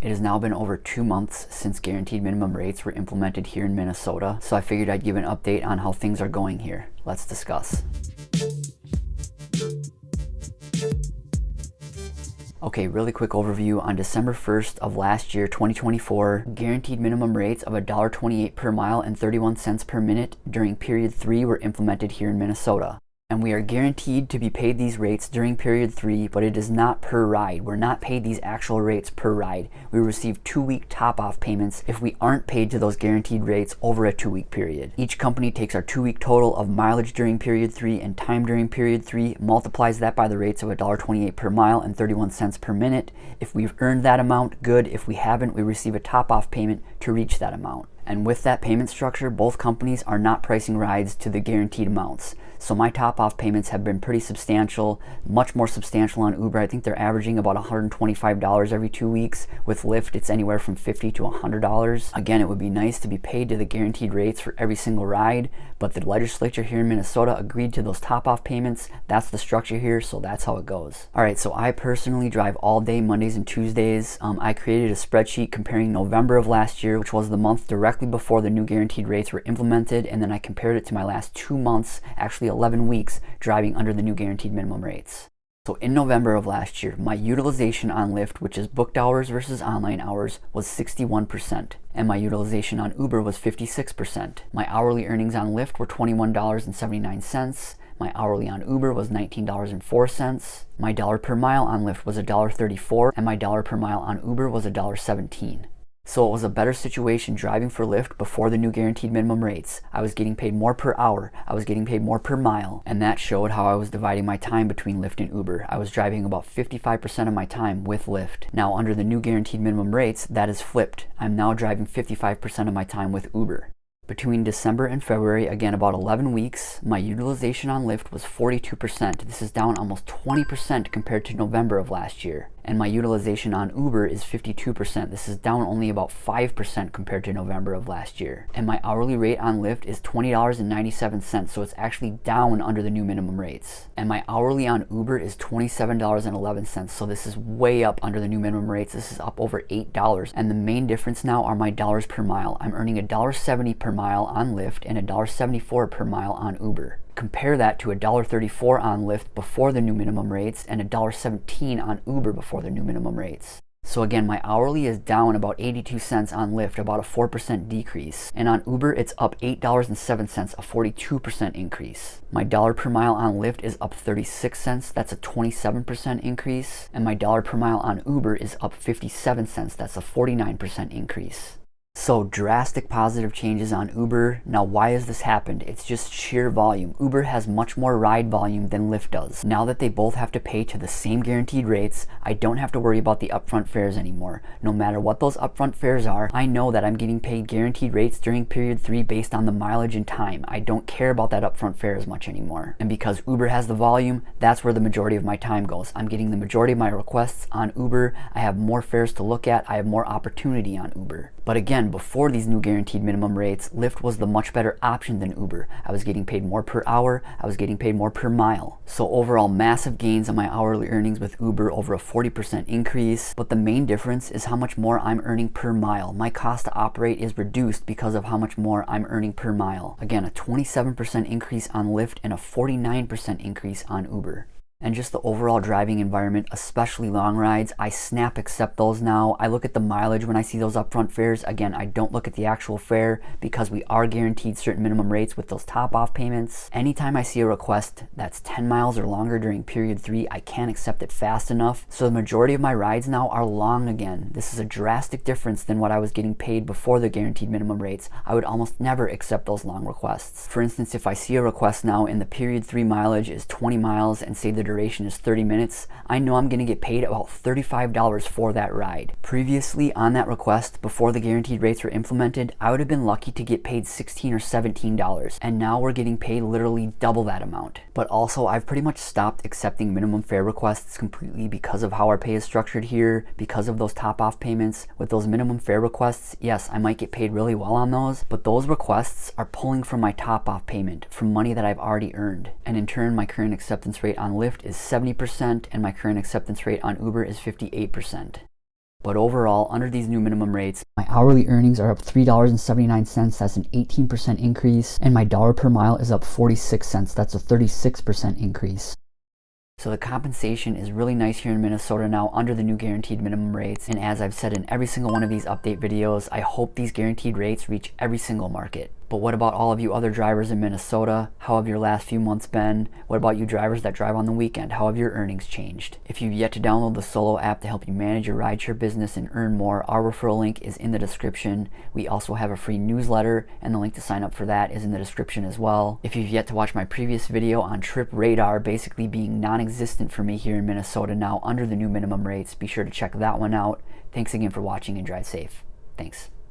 It has now been over 2 months since guaranteed minimum rates were implemented here in Minnesota, so I figured I'd give an update on how things are going here. Let's discuss. Okay, really quick overview. On December 1st of last year, 2024, guaranteed minimum rates of $1.28 per mile and 31 cents per minute during period 3 were implemented here in Minnesota. And we are guaranteed to be paid these rates during period 3, but it is not per ride. We're not paid these actual rates per ride. We receive 2-week top-off payments if we aren't paid to those guaranteed rates over a 2-week period. Each company takes our 2-week total of mileage during period 3 and time during period 3, multiplies that by the rates of $1.28 per mile and 31 cents per minute. If we've earned that amount, good. If we haven't, we receive a top-off payment to reach that amount. And with that payment structure, both companies are not pricing rides to the guaranteed amounts. So my top-off payments have been pretty substantial, much more substantial on Uber. I think they're averaging about $125 every 2 weeks. With Lyft, it's anywhere from $50 to $100. Again, it would be nice to be paid to the guaranteed rates for every single ride, but the legislature here in Minnesota agreed to those top-off payments. That's the structure here, so that's how it goes. All right, so I personally drive all day Mondays and Tuesdays. I created a spreadsheet comparing November of last year, which was the month directly before the new guaranteed rates were implemented, and then I compared it to my last 2 months, actually 11 weeks, driving under the new guaranteed minimum rates. So in November of last year, my utilization on Lyft, which is booked hours versus online hours, was 61%, and my utilization on Uber was 56%. My hourly earnings on Lyft were $21.79. My hourly on Uber was $19.04. My dollar per mile on Lyft was $1.34, and my dollar per mile on Uber was $1.17. So it was a better situation driving for Lyft before the new guaranteed minimum rates. I was getting paid more per hour, I was getting paid more per mile, and that showed how I was dividing my time between Lyft and Uber. I was driving about 55% of my time with Lyft. Now under the new guaranteed minimum rates, that is flipped. I'm now driving 55% of my time with Uber. Between December and February, again about 11 weeks, my utilization on Lyft was 42%. This is down almost 20% compared to November of last year. And my utilization on Uber is 52%. This is down only about 5% compared to November of last year. And my hourly rate on Lyft is $20.97, so it's actually down under the new minimum rates. And my hourly on Uber is $27.11, so this is way up under the new minimum rates. This is up over $8. And the main difference now are my dollars per mile. I'm earning $1.70 per mile on Lyft and $1.74 per mile on Uber. Compare that to $1.34 on Lyft before the new minimum rates and $1.17 on Uber before the new minimum rates. So again, my hourly is down about 82 cents on Lyft, about a 4% decrease. And on Uber, it's up $8.07, a 42% increase. My dollar per mile on Lyft is up 36 cents, that's a 27% increase. And my dollar per mile on Uber is up 57 cents, that's a 49% increase. So drastic positive changes on Uber. Now why has this happened? It's just sheer volume. Uber has much more ride volume than Lyft does. Now that they both have to pay to the same guaranteed rates, I don't have to worry about the upfront fares anymore. No matter what those upfront fares are, I know that I'm getting paid guaranteed rates during period 3 based on the mileage and time. I don't care about that upfront fare as much anymore. And because Uber has the volume, that's where the majority of my time goes. I'm getting the majority of my requests on Uber. I have more fares to look at. I have more opportunity on Uber. But again, before these new guaranteed minimum rates, Lyft was the much better option than Uber. I was getting paid more per hour, I was getting paid more per mile. So overall, massive gains on my hourly earnings with Uber, over a 40% increase. But the main difference is how much more I'm earning per mile. My cost to operate is reduced because of how much more I'm earning per mile. Again, a 27% increase on Lyft and a 49% increase on Uber. And just the overall driving environment, especially long rides, I snap accept those now. I look at the mileage when I see those upfront fares. Again, I don't look at the actual fare because we are guaranteed certain minimum rates with those top-off payments. Anytime I see a request that's 10 miles or longer during period 3, I can't accept it fast enough. So the majority of my rides now are long again. This is a drastic difference than what I was getting paid before the guaranteed minimum rates. I would almost never accept those long requests. For instance, if I see a request now and the period 3 mileage is 20 miles and say the duration is 30 minutes, I know I'm going to get paid about $35 for that ride. Previously on that request, before the guaranteed rates were implemented, I would have been lucky to get paid $16 or $17, and now we're getting paid literally double that amount. But also, I've pretty much stopped accepting minimum fare requests completely because of how our pay is structured here, because of those top-off payments. With those minimum fare requests, yes, I might get paid really well on those, but those requests are pulling from my top-off payment, from money that I've already earned. And in turn, my current acceptance rate on Lyft is 70%, and my current acceptance rate on Uber is 58%. But overall, under these new minimum rates, my hourly earnings are up $3.79, that's an 18% increase, and my dollar per mile is up 46 cents, that's a 36% increase. So the compensation is really nice here in Minnesota now under the new guaranteed minimum rates. And as I've said in every single one of these update videos, I hope these guaranteed rates reach every single market. But what about all of you other drivers in Minnesota? How have your last few months been? What about you drivers that drive on the weekend? How have your earnings changed? If you've yet to download the Solo app to help you manage your rideshare business and earn more, our referral link is in the description. We also have a free newsletter, and the link to sign up for that is in the description as well. If you've yet to watch my previous video on Trip Radar basically being non-existent for me here in Minnesota now under the new minimum rates, be sure to check that one out. Thanks again for watching and drive safe. Thanks.